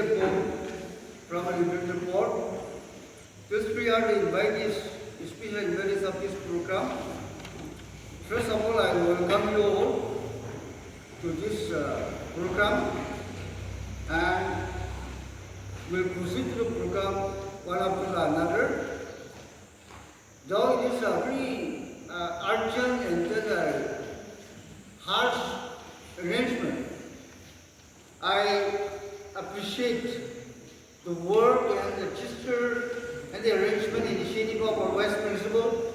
a poem from a literature report. Feel free to invite his special invitees of this program. First of all, I welcome you all to this program, and we'll proceed to the program one after another. Though it is a very urgent and harsh arrangement, I appreciate the work and the gesture and the arrangement initiative of our Vice Principal.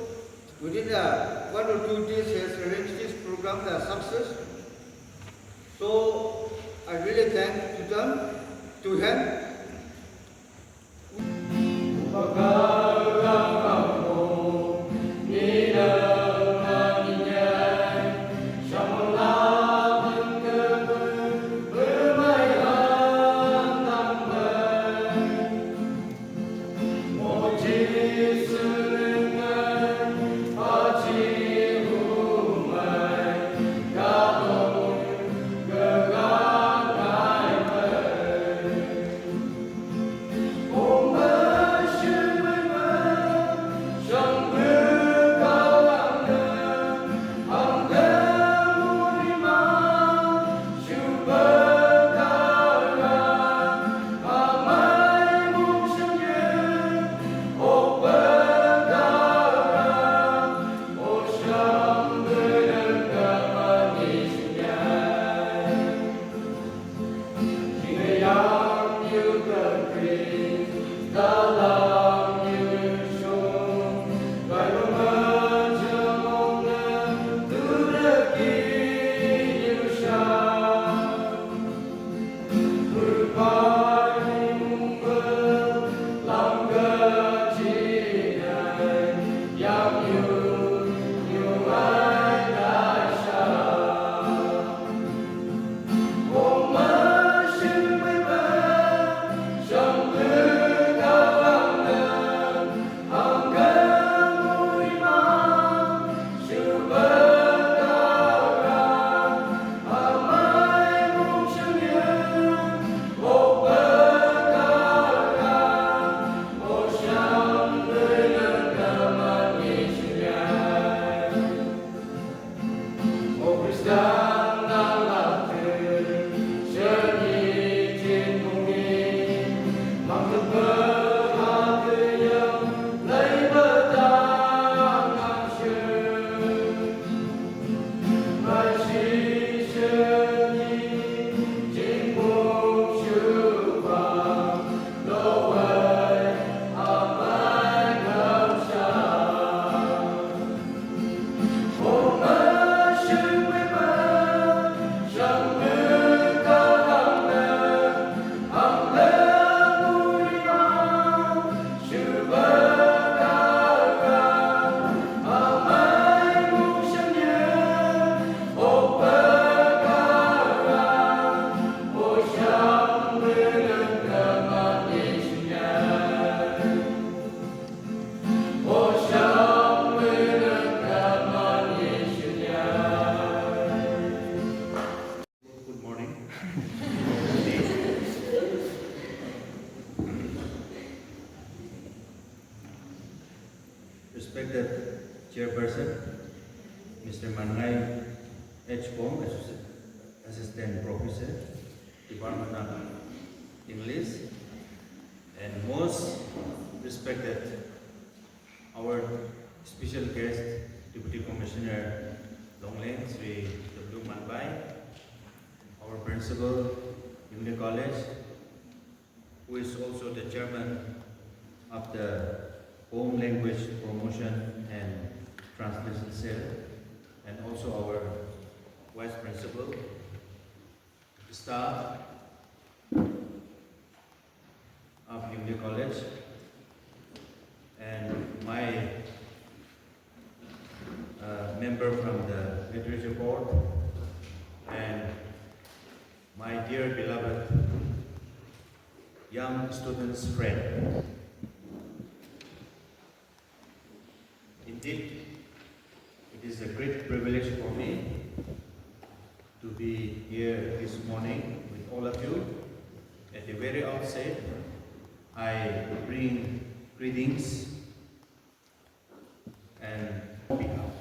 Within 1 or 2 days, he has arranged this program as a success. So I really thank to him. Respected Chairperson, Mr. Phom, Assistant Professor, Department of English, and most respected our special guest, Deputy Commissioner Longleng, Sri W. Manbai, our Principal, Yingli College, who is also the Chairman of the Home Language Promotion and Translation Cell, and also our Vice Principal, staff of Yingli College, and my member from the Literature Board, and my dear beloved young students' friend. Indeed, it is a great privilege for me to be here this morning with all of you at the very outset, I bring greetings and behalf.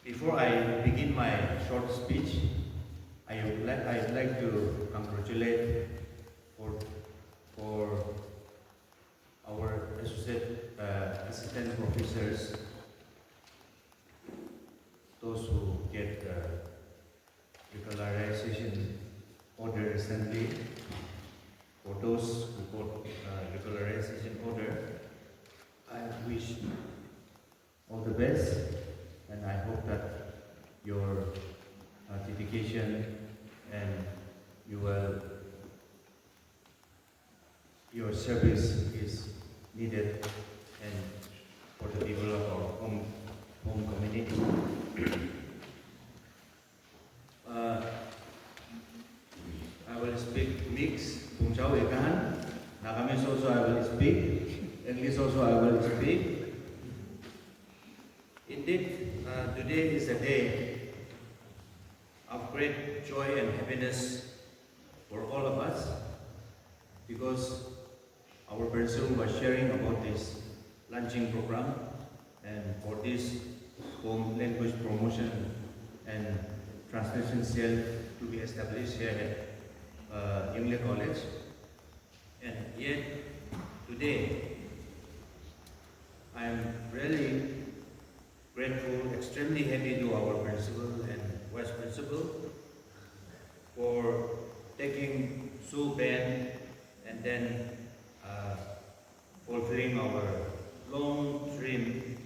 Before I begin my short speech, I'd like to congratulate for our assistant professors, those who get regularization order recently. For those who got regularization order, I wish all the best, and I hope that your dedication and your service is needed and for the people of our home community. I will speak mix. Nagamese also I will speak. English also I will speak. Indeed, today is a day of great joy and happiness for all of us, because our person was sharing about this launching program, and for this home language promotion and translation cell to be established here at Yingli College. And yet today I am really grateful, extremely happy to our principal and vice principal for taking so bad and then fulfilling our long dream,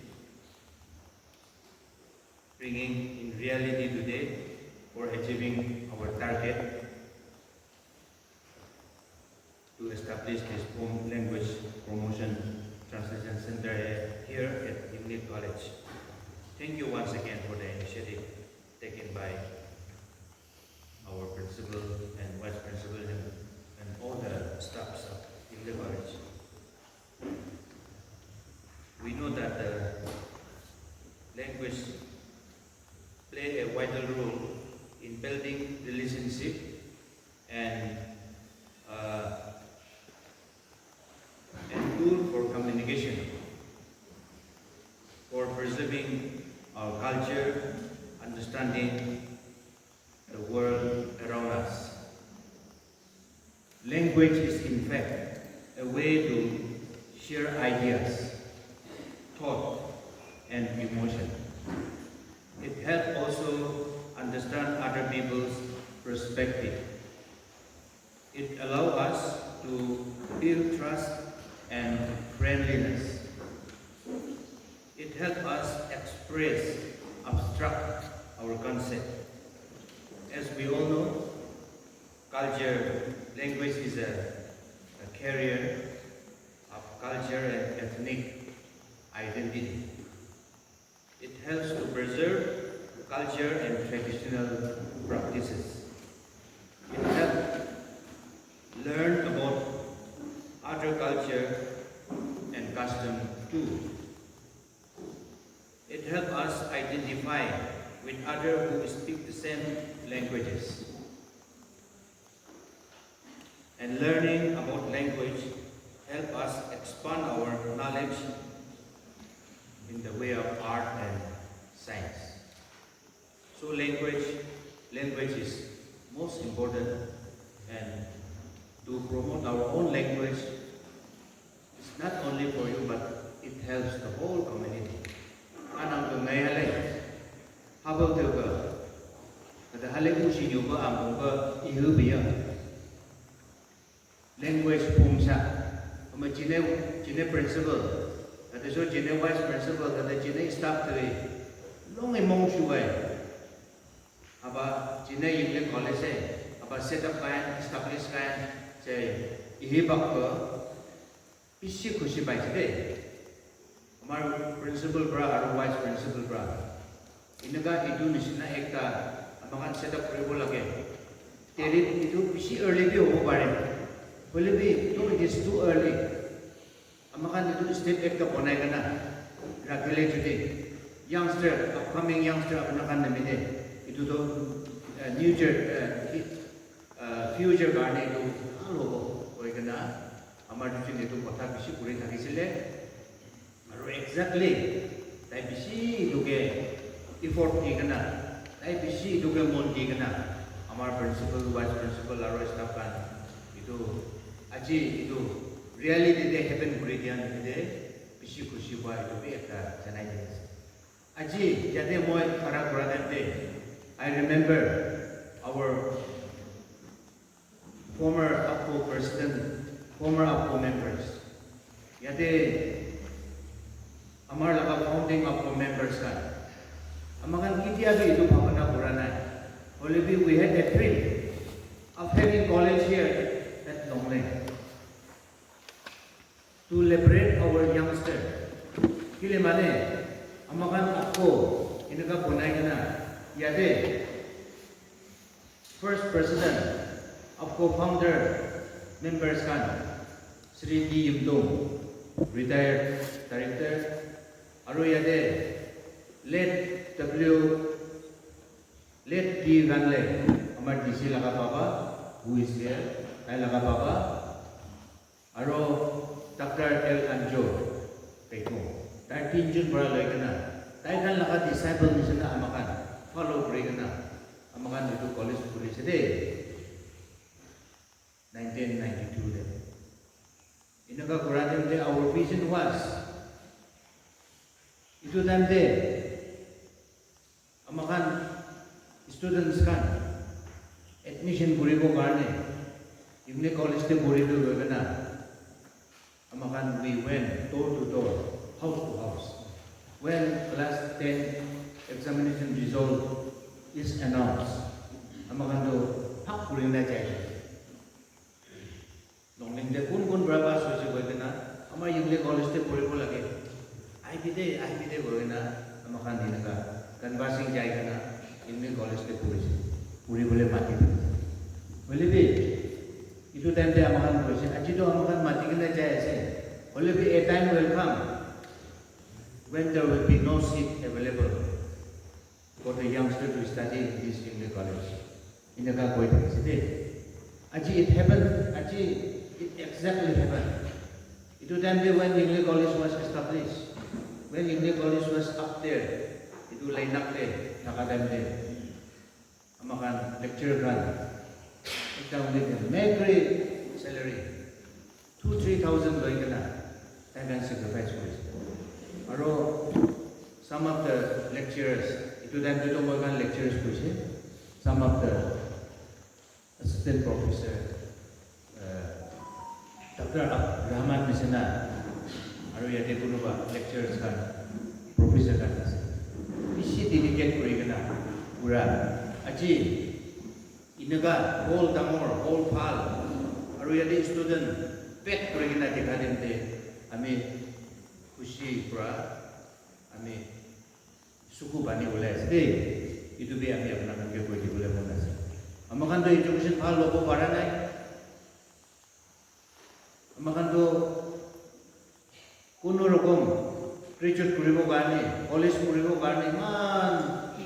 bringing in reality today for achieving our target to establish this home language promotion translation center here at Yingli College. Thank you once again for the initiative taken by our principal and vice principal and all the staffs of Yingli College. We know that the language play a vital role in building relationship and tool for communication, for preserving our culture, understanding the world around us. Language is in fact a way to share ideas, thought, and emotion. It helps also understand other people's perspective. It allows us to build trust and friendliness. It helps us express, abstract our concept. As we all know, culture, language is a carrier of culture and ethnic identity. It helps to preserve culture and traditional practices. It helps learn about other culture and custom too. It helps us identify with others who speak the same languages. And learning about language helps us expand our knowledge in the way of art and science. So language is most important, and to promote our own language is not only for you, but it helps the whole community. Anang tu ngay halay, habang tu ka, kata halay usi nyo ba ang ba ihu biya? Language Phom sa, ama Chine principal, kata so Chine vice principal, kata Chine staff tu long imong shuway, haba Chine Yingli College haba set up kan, establish kan, say ihibak ka, isi kusi baik deh. Amar principal bra atau vice principal bra. Inaga itu nisina ekta amakan setup rebo lagi. Terit itu bisi early bi hobo bare. Boleh bi, no it is too early. Amakan itu step ekta bonai kana. Rakile jadi. youngster, upcoming youngster apnakan namine itu to future garne itu halo koigana amar duchin itu kotha bishi puri thakisile aru exactly tai bishi duge effort digana tai bishi duge mon digana amar principal vice principal aru staff kan itu aji itu reality de happen kuri dian de bishi khushi ba itu be ekta janai dis aji jate moi khara kora dente I remember our former APCO president, former APCO members. Yate amar laga founding APCO members kan. Amakan kitia bi itu bhavana purana. Only we had a dream of having college here at Longleng to liberate our youngster. Kile mane amakan APCO inaka punai kana. Yate first president of co-founder members kan Sri D. Yimdong, retired director, aru yate late D. Ganle, amar DC laga baba, who is here, ay laga baba, aru Dr. L. Anjo, Peko, tai tinjun para loikana, tai kan laga disciple nisana amakan. Follow Programe, amakan itu college police day 1992 then. Inaka Quran day our vision was itu time day amakan students kan admission burigo garne Yingli college te burido gana amakan we went door to door, house to house. When class 10 examination result is announced, amakando hak puri na jai. Longleng de kun berapa sosi boleh ama Yingli college te puri pula lagi. I bide boleh amakan di negara kan basing jai kana Yingli college te puri boleh mati. Boleh be itu time te amakan puri aji to amakan mati kena jai se. Boleh be a time will come when there will be no seat available for the youngster to study in this Yingli college. In the Kakoi City. Aji it happened, it exactly happened. It was time when Yingli college was established. When Yingli college was up there, it was line up there, nakadam there. Amakan lecturer kan, it down with a meager salary, 2,000-3,000 loy kana, I can sacrifice for it. Aro, some of the lecturers, to them to Morgan lecturers push some of the assistant professor Dr. Rahman Misana aru yate kunuba lecturers kan professor kan isi dedicate kuri kana pura aji inaga whole damor whole phal aru yate student pet kuri kana dekha dente ami khushi pura ami suku bani boleh sedih itu biar dia pernah kerja boleh mana sih amakan tu education hal logo barang naik amakan tu kuno rokom graduate kuribo gani college kuribo gani man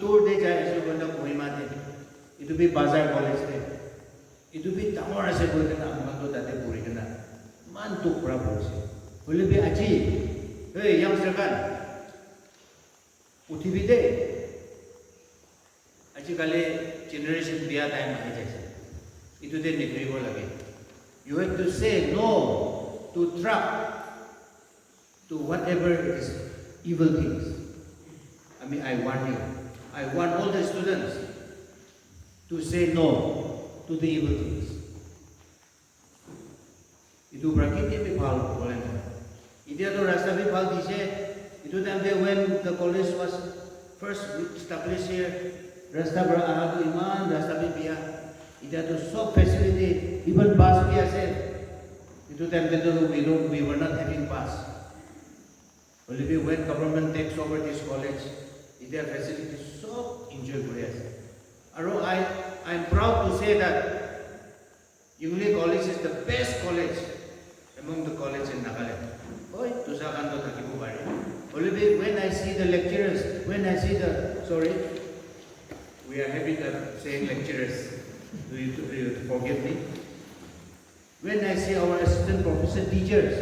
tour deh jaya itu benda Kohima deh itu bi bazar college deh itu bi tamor ase boleh kena amakan tu tadi puri kena mantuk berapa sih boleh bi aji hey yang sekarang UTV day. Aji kali generation biar time aja sih. Itu dia negeri boleh lagi. You have to say no to trap, to whatever it is evil things. I mean, I want you. I want all the students to say no to the evil things. Itu berarti dia bipal boleh. Dia tu rasa bipal dice. Itu time when the college was first established here, rasta berahadu iman, rasta biya. Itu so facility, even bus biya se. Itu time we were not having bus. Only when government takes over this college, their facility so enjoy Korea. Aro I'm proud to say that Yingli College is the best college among the colleges in Nagaland. Oi, tusakan to takibu bari. Only when I see the lecturers, when I see the, sorry, we are having a saying lecturers, do you forgive me? When I see our assistant professor teachers,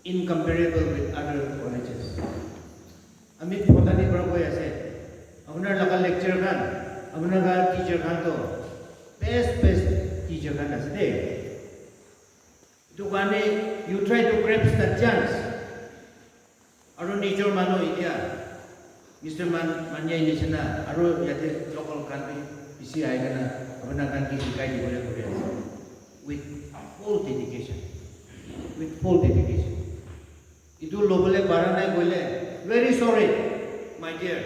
incomparable with other colleges. I mean, Potani Bravo, I said, Abuna Laka lecturer kan, Abuna teacher kan to, best teacher kan as day. You try to grasp that chance. Aru nijor mano India, Mr. Manya Inishana, Aru yate local country, isi aigana, Abuna kan kisi kai di boleh Korea. With full dedication. With full dedication. Itu lo boleh baranai boleh. Very sorry, my dear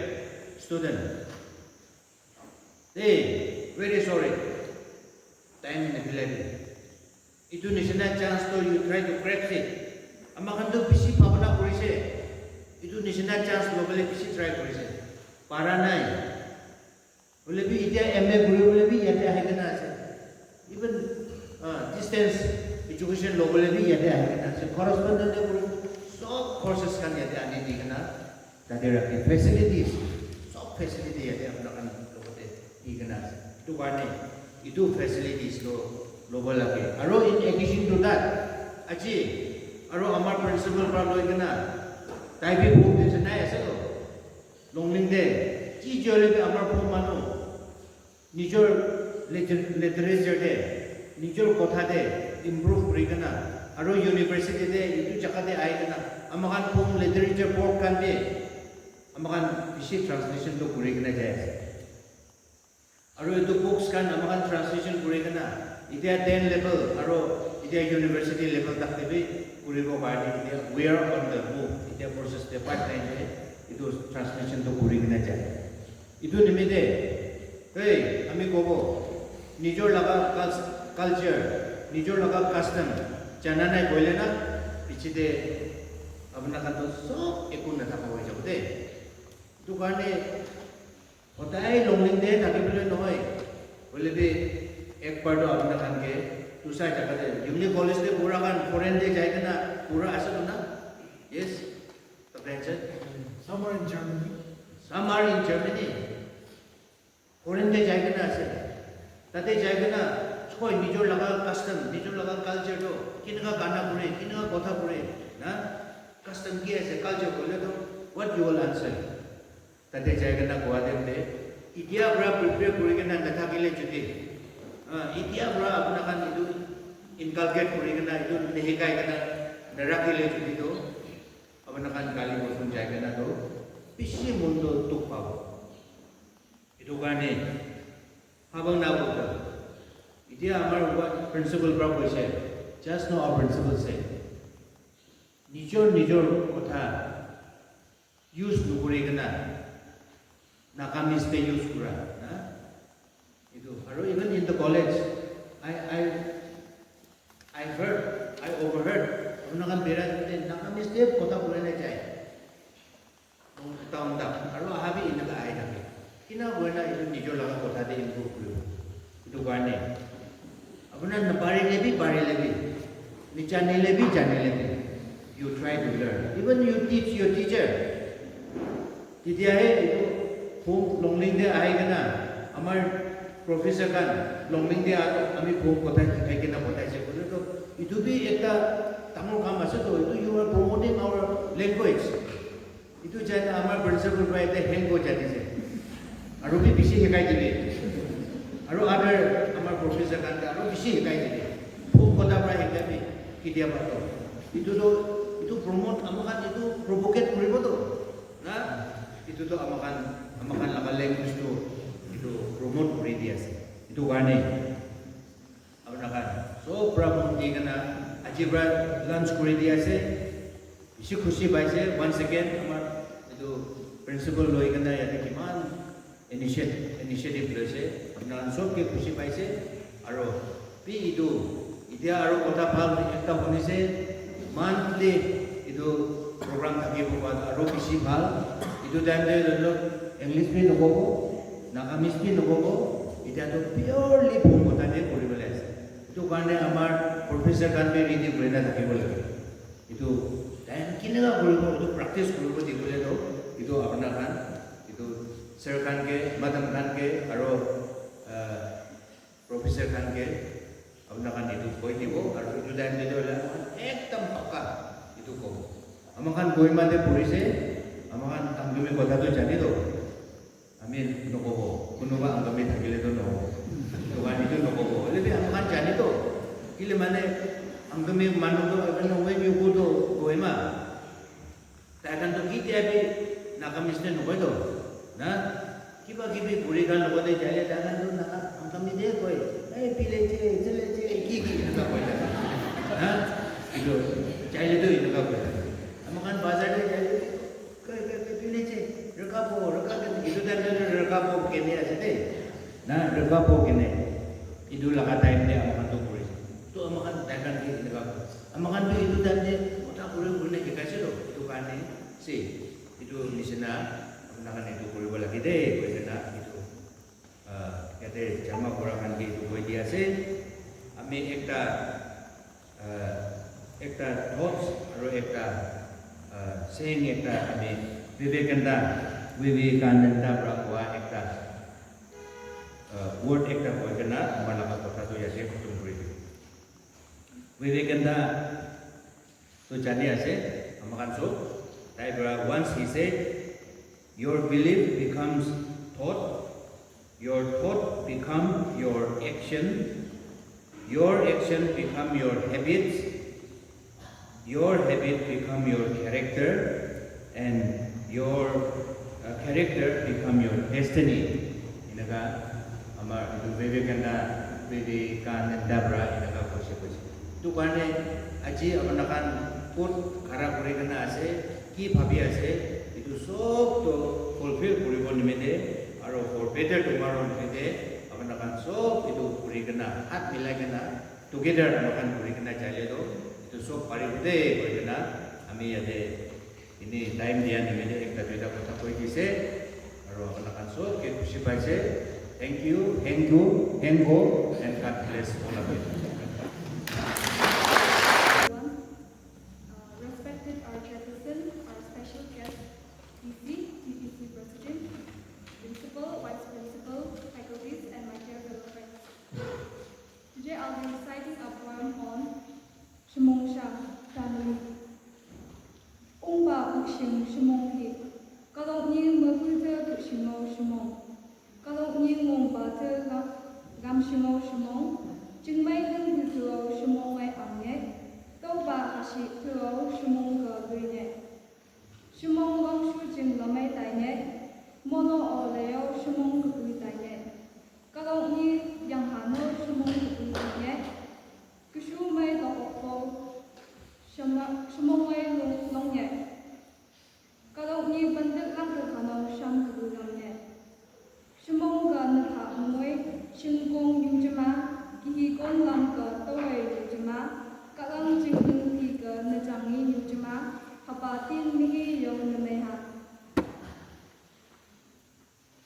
student. Hey, very sorry. Time in the itu nisana chance to you try to grab it. Amakan tu bisi pabana kurise. Itu nisana chance lo boleh bisi try kurise. Baranai. Boleh bi ida MA guru boleh bi yate ahikana ase. Even distance education lo boleh bi yate ahikana ase. Correspondent guru. So courses kan yate ani di kana. Tadi rakyat facilities. So facility yate apna kan lo boleh di kana ase. Itu warne. Itu facilities lo boleh. Aro in addition to that, aji, aro amar principal pra lo kana. Taibi Phom de senai ase lo. Longleng de. Ji jole be amar Phom mano. Nijor literature de, nijor kotha de improve kuri kana. Aro university de itu jaka de ai kana. Amakan Phom literature board kan de. Amakan bisi translation to kuri kana jaya. Aro itu books kan amakan translation kuri kana. Ida 10 level, aro ida university level tak tebe kuri ko badi ida we are on the move. Ida process de pipeline de itu translation to kuri kana jaya. Itu nimide. Hey, ami kobo. Nijor laga culture, nijor laga custom. Jana nai boile na pichide apna kan to sob ekun na thaka hoi jabote. Itu karne hotai Longleng de thaki bole nohoi. Bole be ek bar to apna kan ke दूसरा जगह दे Yingli college दे पूरा kan foreign दे जाएगा ना पूरा ऐसा तो ना yes the branches somewhere in Germany. some are in Germany foreign दे जाएगा ना ऐसे तते जाएगा ना कोई निजोर लगा custom निजोर लगा culture तो किनका गाना पूरे किनका कथा पूरे ना custom की ऐसे culture बोले तो what you will answer तते जाएगा ना गुवाहाटी में इतिहास पूरा prepare करेगा ना कथा के लिए जुटे इतिहास पूरा अपना kan itu inculcate kuri kana itu nehikai kana narakile judi to apna kan kali bosun jai kana to pisi mundo tuk pao itu kane habang na bota itia amar principal pra koise just now our principal said nijor kotha use nukuri kana nakamis pe use kura na itu aro even in the college I overheard apna kan bera jute nakamis te kotha kura na jai taun da aro habi in ka ai da kina buena itu nijor laga kotha de improve kuru itu garne apna na pare lebi ni chane lebi you try to learn even you teach your teacher titia he itu Phom Longleng de ai kana amar professor kan Longleng de ami Phom kotha kai kena kotha je kuru to itu bi ekta tamul kam ase to itu you are promoting our language itu jana amar principal by the hang ko jati je aru bi bisi hekai dibe aru other amar professor kan aru bisi hekai dibe Phom kotha pra hekai bi kidia ba to itu promote amakan itu provocate koribo to na itu to amakan lakal language to itu promote kori dia ase itu garne apna kan so problem di kana ajibra lunch kori dia ase isi khushi baise once again amar itu principal loi kana yate kiman initiative loise apna sob ke khushi baise aro pi itu idia aro kotha bhal ekta bonise monthly itu program thakibo ba aro bisi bhal itu time de lo English bhi nobobo nakamis bhi nobobo এটা তো purely Phom কথা দিয়ে কৰিবলৈ আছে এইটো কাৰণে আমাৰ professor কান বি ৰিদি ব্ৰেনা থাকিব লাগে এইটো Dan kinaga guru itu praktis guru di kuliah itu apa kan itu sir kan ke madam kan ke aro profesor kan ke apa kan itu koi tibo aro itu dan itu lah ekdam pakka itu ko amakan koi made polisi amakan tanggumi kota tu jadi tu amin nokobo kuno ba anggami thagile tu no tuan itu nokobo lebih amakan jadi tu kile mane anggami manu tu kan we bi ko tu koi ma takan tu kiti abi nakamisne nokoi tu na kiba kibi puri kan logo de jale takan tu nak anggami de koi pile che ki na koi na itu jale tu itu koi amakan bazar de jale koi pile che rekapo itu dan rekapo kene asite na rekapo kene itu lah kata ini amakan tu puri tu amakan takan ki rekapo amakan tu itu dan de otak puri dikasih lo itu kan si itu di sana amakan itu puri lagi deh koi sana itu kata jama kurangkan itu koi dia se ami ekta thoughts aro ekta saying ekta ami Vivekananda Brahwa ekta word ekta koi kena malaka kota tu yase kutung puri Vivekananda tu jani ase amakan so Taibra once he said your belief becomes thought, your thought become your action become your habits, your habit become your character, and your character become your destiny. Inaga amar itu Vivekananda bra inaga kose. Tu kane aji amanakan put khara kuri kana ase ki bhabi ase itu sob to fulfill koribo nimete aro for better tomorrow nimete amanakan sob itu kuri kana hat milai kana together amakan kuri kana jale do itu sob paribude kuri kana ami ade ini time dia nimete ekta duita kotha koi dise aro amanakan sob ke khushi paise thank you and God bless all of you. Today I'll be reciting a poem on Shimong family. Ba Uxing Shimong Hi. Kalong Ning Mabuta to Shimo Shimong. Kalong Ning Mong Bata Gam Shimo Shimong. Jingmai Hung Tuo Shimong Wai Anye. Toba Hashi Tuo Shimong Guine. Shimong Wang Shu Jing Lamai Dine. Mono O Leo Shimong Gui Dine. Kalong Ni Yang Hano Shimong Gui Dine. Kushu Mai Lo Okpo Shimong Wai Long Ye. Kalau ni bentuk langkah kanau sham kebulannya. Semua negara umai singkong yujema kihikon langkah tawai yujema kalang jingling tiga nejangi yujema hapatin mihi yang nemeha.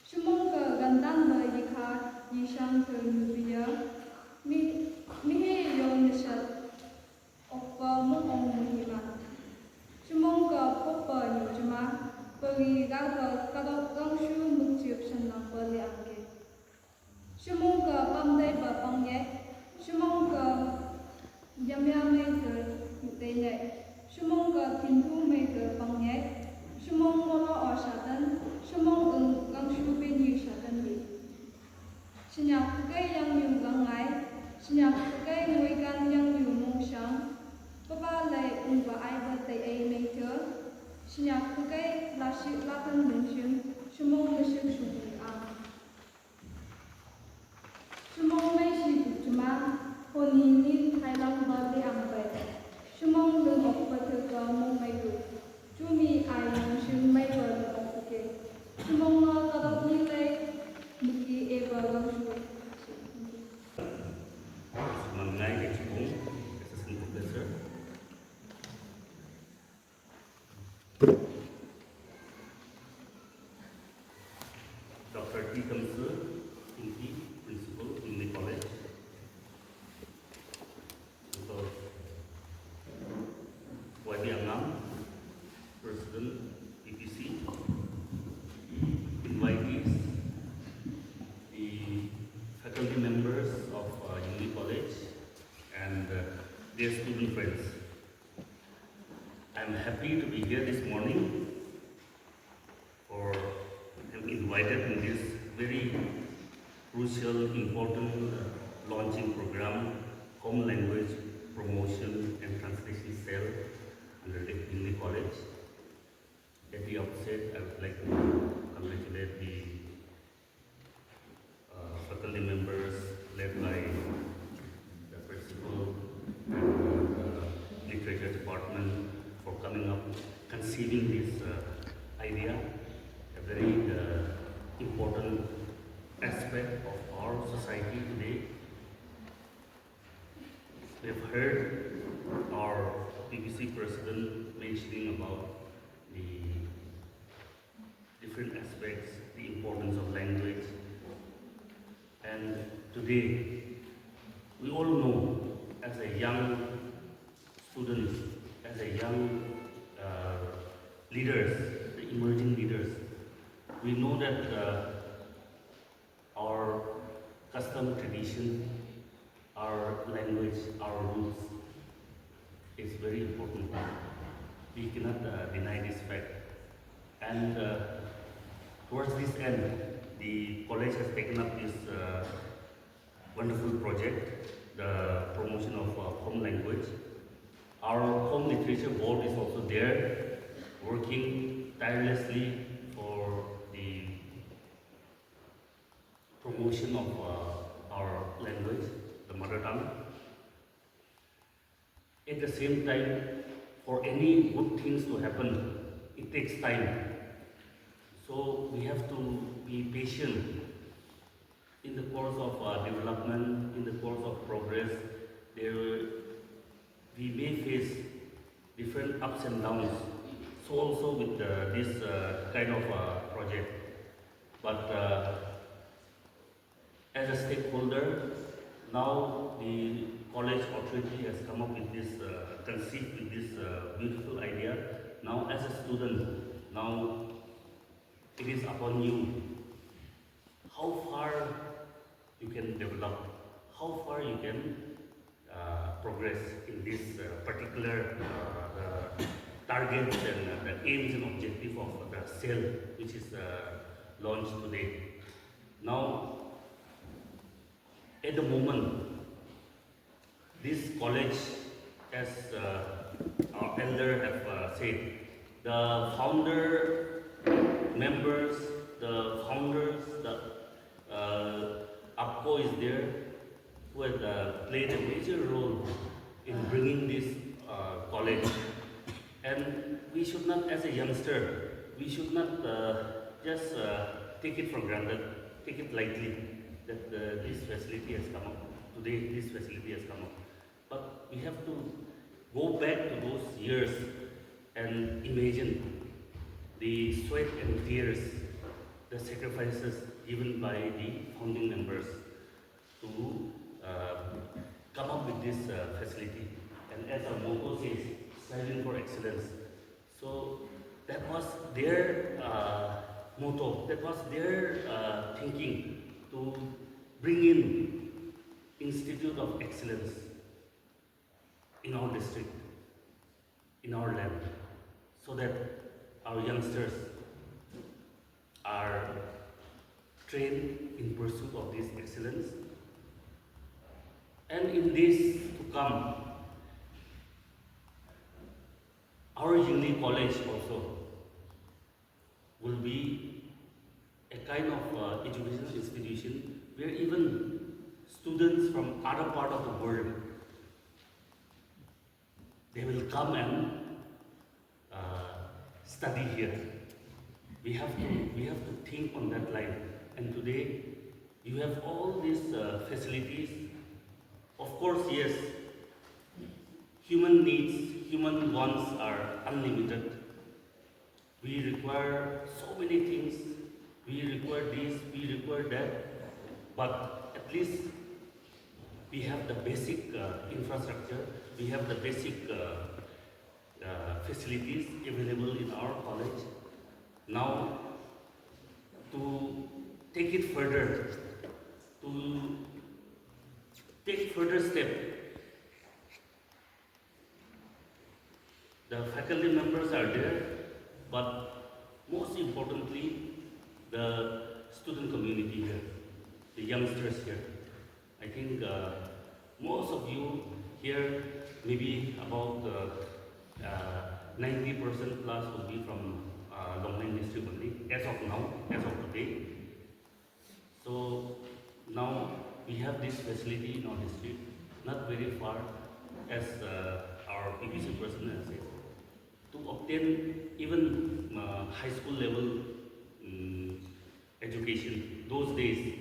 Semua gandan berikha yisang ternubiya mihi yang nesat opa muong muhima. Semoga popa yujema pergi gagal kalau langsung mencium senang berliangke. Semoga pandai bapangnya, semoga jamnya mereka yutenya, semoga pintu mereka pangnya, semoga mola asatan, semoga langsung benyu satan di. Senyak kai yang yugangai, senyak kai muikan yang yumungsang. Papalai umba ai bertai ai meter, senyak pakai lasik lapan mention, semua mesin suci ang. Semua mesin cuma honi ni Thailand bagi ampai. Semua lengkap berterga mengaitu, cumi ai mention mai berlengkap. Semua kalau nilai muki eva langsung. Mengenai kecubung, assistant professor. Dr. T. Kamsu, Inti, Principal, Yingli College. Untuk Wadi Angam, happy to be here this morning for I'm invited in this very crucial, important launching program, Home Language Promotion and Translation Cell under the Yingli College. At the outset, I would like to congratulate the faculty members led by the principal and the literature department for coming up, conceiving this idea, a very important aspect of our society today. We have heard our BBC president mentioning about the different aspects, the importance of language. And today, we all know as a young student, as a young leaders, the emerging leaders, we know that our custom, tradition, our language, our roots is very important. We cannot deny this fact. And towards this end, the college has taken up this wonderful project, the promotion of Phom language. Our Phom literature board is also there, working tirelessly for the promotion of our language, the mother tongue. At the same time, for any good things to happen, it takes time. So we have to be patient in the course of development, in the course of progress. We may face different ups and downs. So also with this kind of project. But as a stakeholder, now the college authority has come up with this, conceived with this beautiful idea. Now as a student, now it is upon you how far you can develop, how far you can progress in this particular targets and the aims and objective of the cell which is launched today. Now, at the moment, this college, as our elder have said, the founder members, the founders, the APCO is there, who has played a major role in bringing this college. And we should not, as a youngster, we should not just take it for granted, take it lightly that this facility has come up. Today, this facility has come up. But we have to go back to those years and imagine the sweat and tears, the sacrifices given by the founding members to come up with this facility. And as our motto says, striving for excellence. So that was their motto, that was their thinking to bring in Institute of Excellence in our district, in our land, so that our youngsters are trained in pursuit of this excellence. And in this to come, our Yingli College also will be a kind of educational institution where even students from other part of the world, they will come and study here. We have to think on that line. And today, you have all these facilities. Of course, yes, human needs, human wants are unlimited. We require so many things. We require this, we require that. But at least we have the basic infrastructure, we have the basic facilities available in our college. Now, to take it further, to take further step, the faculty members are there, but most importantly, the student community here, the youngsters here. I think most of you here, maybe about 90% plus will be from Longleng district only, as of now, as of today. So now we have this facility in our district, not very far, as our PPC president has said, to obtain even high school level education. Those days,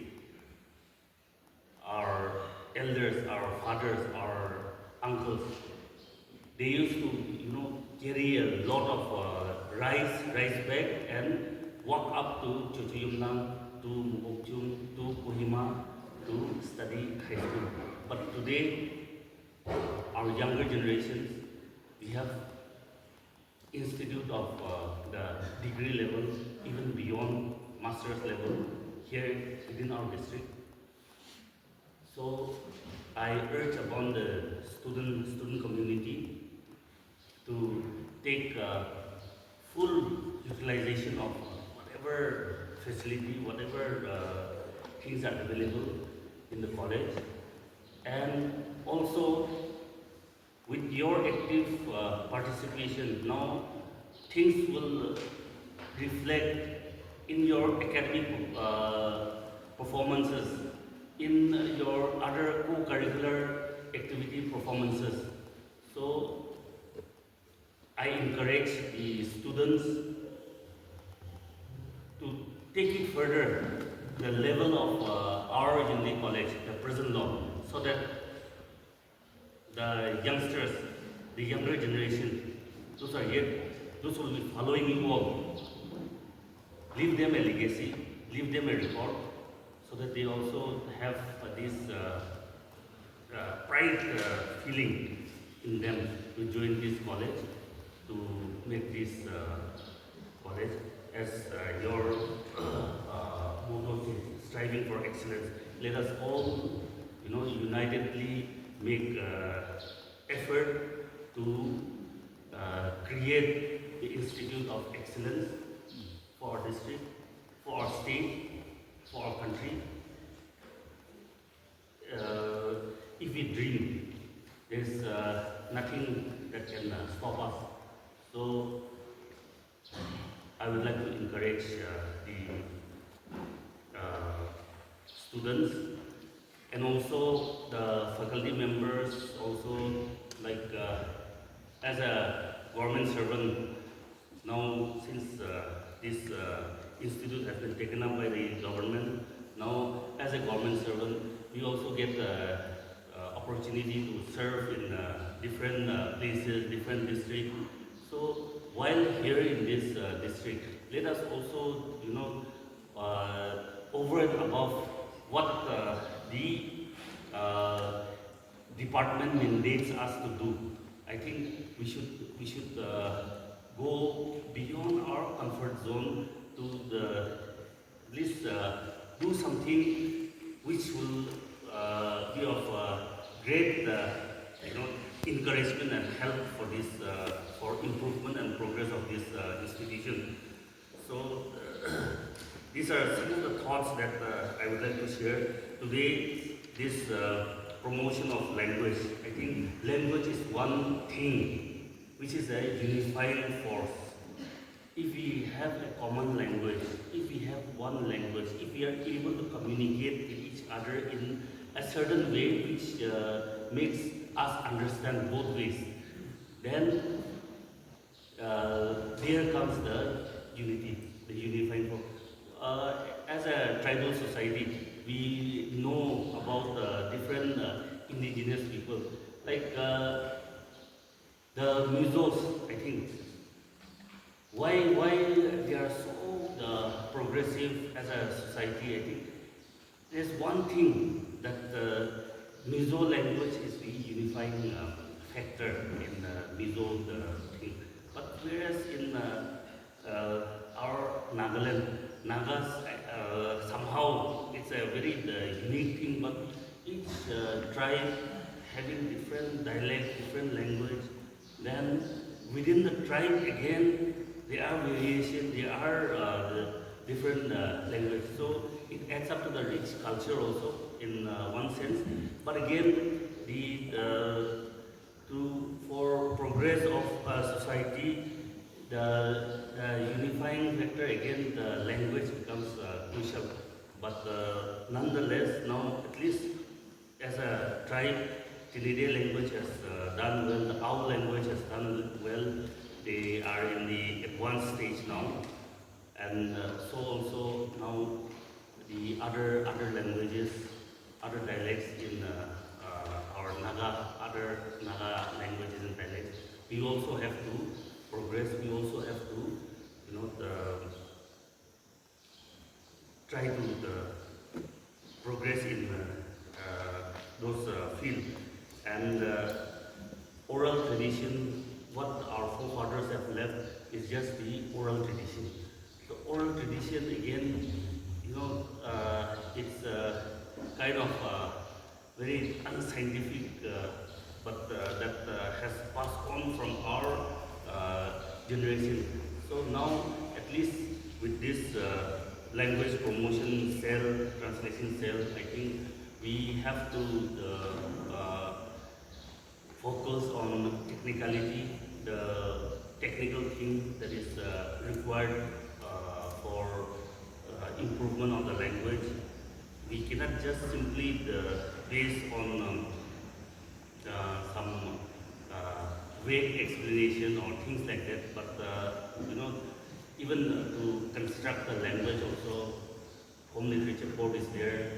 our elders, our fathers, our uncles, they used to, carry a lot of rice bag and walk up to Chochuyumnam, to Mukokchung, to Kohima to study high school. But today, our younger generations, we have institute of the degree level, even beyond master's level here within our district. So I urge upon the student community to take full utilization of whatever facility, whatever things are available in the college, and also with your active participation, now things will reflect in your academic performances, in your other co-curricular activity performances. So I encourage the students to take it further, the level of our Yingli College, the present law, so that the youngsters, the younger generation, those who will be following you all, leave them a legacy, leave them a record, so that they also have this pride feeling in them to join this college, to make this college as your motto is striving for excellence. Let us all, unitedly make effort to create the Institute of Excellence for our district, for our state, for our country. If we dream, there's nothing that can stop us. So I would like to encourage the students and also the faculty members, also like as a government servant, now since this institute has been taken up by the government, now as a government servant, we also get the opportunity to serve in different places, different districts. So while here in this district, let us also, over and above what the department mandates us to do, I think we should go beyond our comfort zone to at least do something which will be of great encouragement and help for this for improvement and progress of this institution. So these are some of the thoughts that I would like to share today. This promotion of language. I think language is one thing which is a unifying force. If we have a common language, if we have one language, if we are able to communicate with each other in a certain way which makes us understand both ways, then there comes the unity, the unifying force. As a tribal society, we know about different indigenous people, like the Mizos, I think. Why they are so progressive as a society? I think there's one thing that Mizo language is the unifying factor in Mizo thing. But whereas in our Nagas, somehow it's a very unique thing, but each tribe having different dialect, different language, then within the tribe again, there are variation, there are the different language. So it adds up to the rich culture also in one sense. But again, for progress of society, the unifying factor again, the language becomes crucial. But nonetheless, now at least as a tribe, Trinidad language has done well, the Ao language has done well. They are in the advanced stage now, and so also now the other languages, other dialects in our Naga, other Naga languages and dialects. We also have to progress. We also have to, try to progress in those fields. And oral tradition, what our forefathers have left is just the oral tradition. So oral tradition again, it's kind of very unscientific, but that has passed on from our generation. So now, at least with this language promotion cell, translation cell, I think we have to focus on technicality, the technical thing that is required for improvement of the language. We cannot just simply base on some vague explanation or things like that, but even to construct the language also, home literature board is there.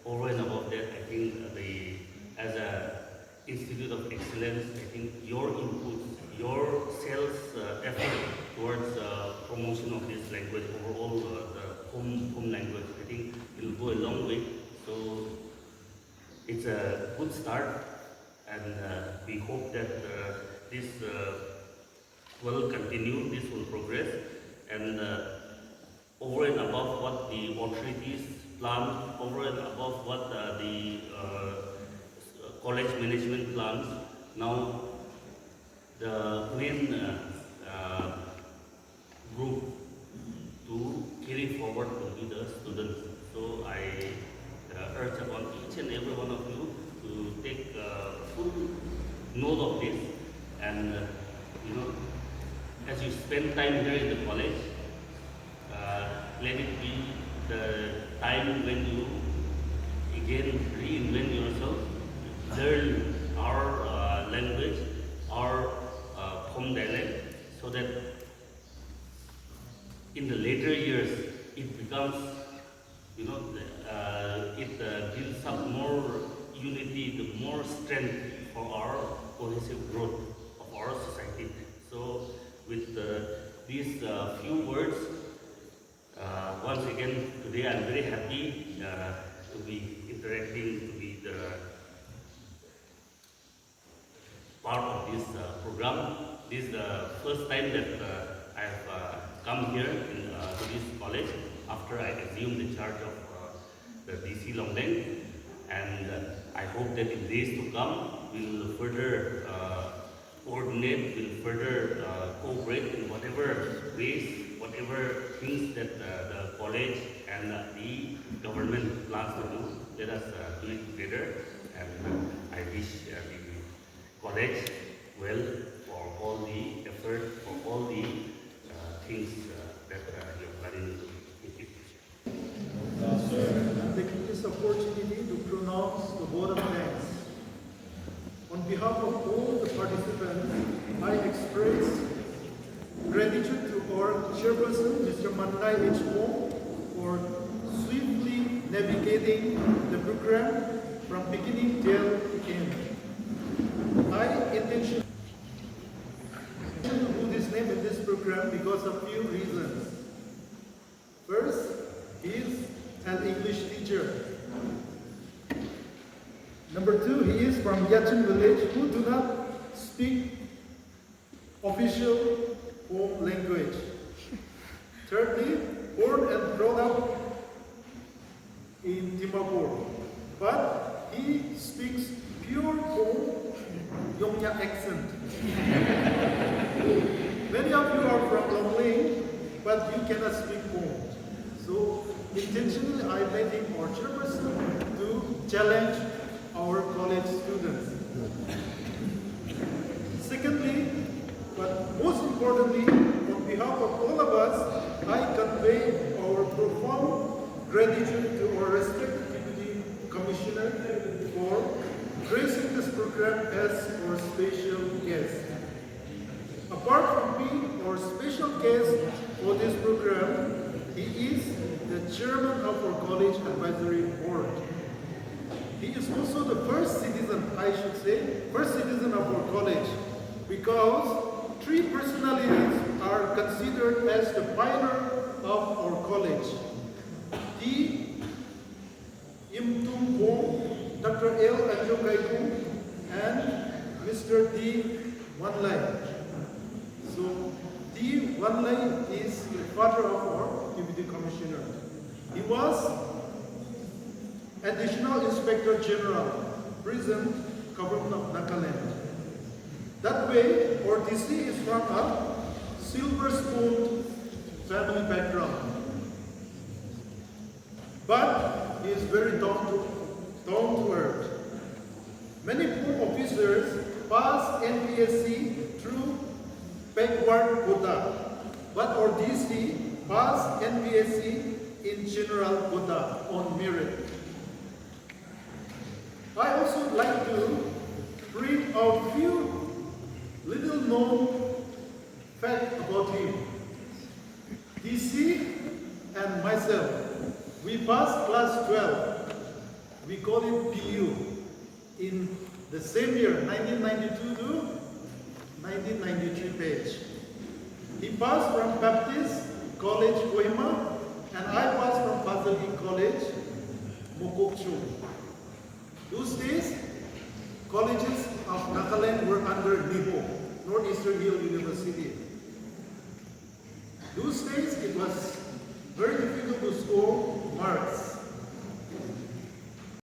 Over and above that, I think as a Institute of Excellence, I think your input, your sales effort towards promotion of this language, overall the home language, I think it will go a long way. So it's a good start, and we hope that this will continue, this will progress, and over and above what the authorities plan, over and above what the college management plans, now the main group to carry forward will be the students. So I urge upon each and every one of you to take full note of this, and as you spend time here in the college, let it be the time when you again reinvent yourself, learn our language, our home dialect, so that in the later years it becomes, it builds up more unity, the more strength for our cohesive growth of our society. So with these few words, once again today I'm very happy to be interacting, to be the part of this program. This is the first time that I have come here to this college after I assumed the charge of the DC Longleng, and I hope that in days to come we'll further coordinate, will further cooperate in whatever ways, whatever things that the college and the government plans to do. Let us do it together, and I wish the college well for all the effort, for all the things that you are planning to do. Taking this opportunity to pronounce the vote of thanks. On behalf of all the participants, I express gratitude to our chairperson, Mr. Mandai H. Phom, for swiftly navigating the program from beginning till end. I intentionally put his name in this program because of few reasons. First, he is an English teacher. Number two, he is from Yachin village who do not speak official home language. Thirdly, born and brought up in Dimapur, but he speaks pure home Yongya accent. Many of you are from Longleng, but you cannot speak Phom. So intentionally I made him our chairperson to challenge our college students. Secondly, but most importantly, on behalf of all of us, I convey our profound gratitude to our respected Deputy Commissioner for gracing this program as our special guest. Apart from being our special guest for this program, he is the chairman of our college advisory board. He is also the first citizen, I should say, first citizen of our college, because three personalities are considered as the pioneer of our college. D. Im Tung Phom, Dr. L. Anjo Kaiku, and Mr. D. Wanlai. So, D. Wanlai is the father of our Deputy Commissioner. He was Additional Inspector General, Prison, Government of Nagaland. That way, our DC is from a silver spoon family background. But he is very down to earth. Many Phom officers pass NPSC through backward quota, but our DC pass NPSC in general quota on merit. I also like to bring a few little known fact about him. DC and myself, we passed class 12. We call it PU in the same year, 1992 to 1993 page. He passed from Baptist College, Kohima, and I passed from Pasagi College, Mokokchung. Those days, colleges of Nagaland were under NIHO, Northeastern Hill University. Those days, it was very difficult to score marks.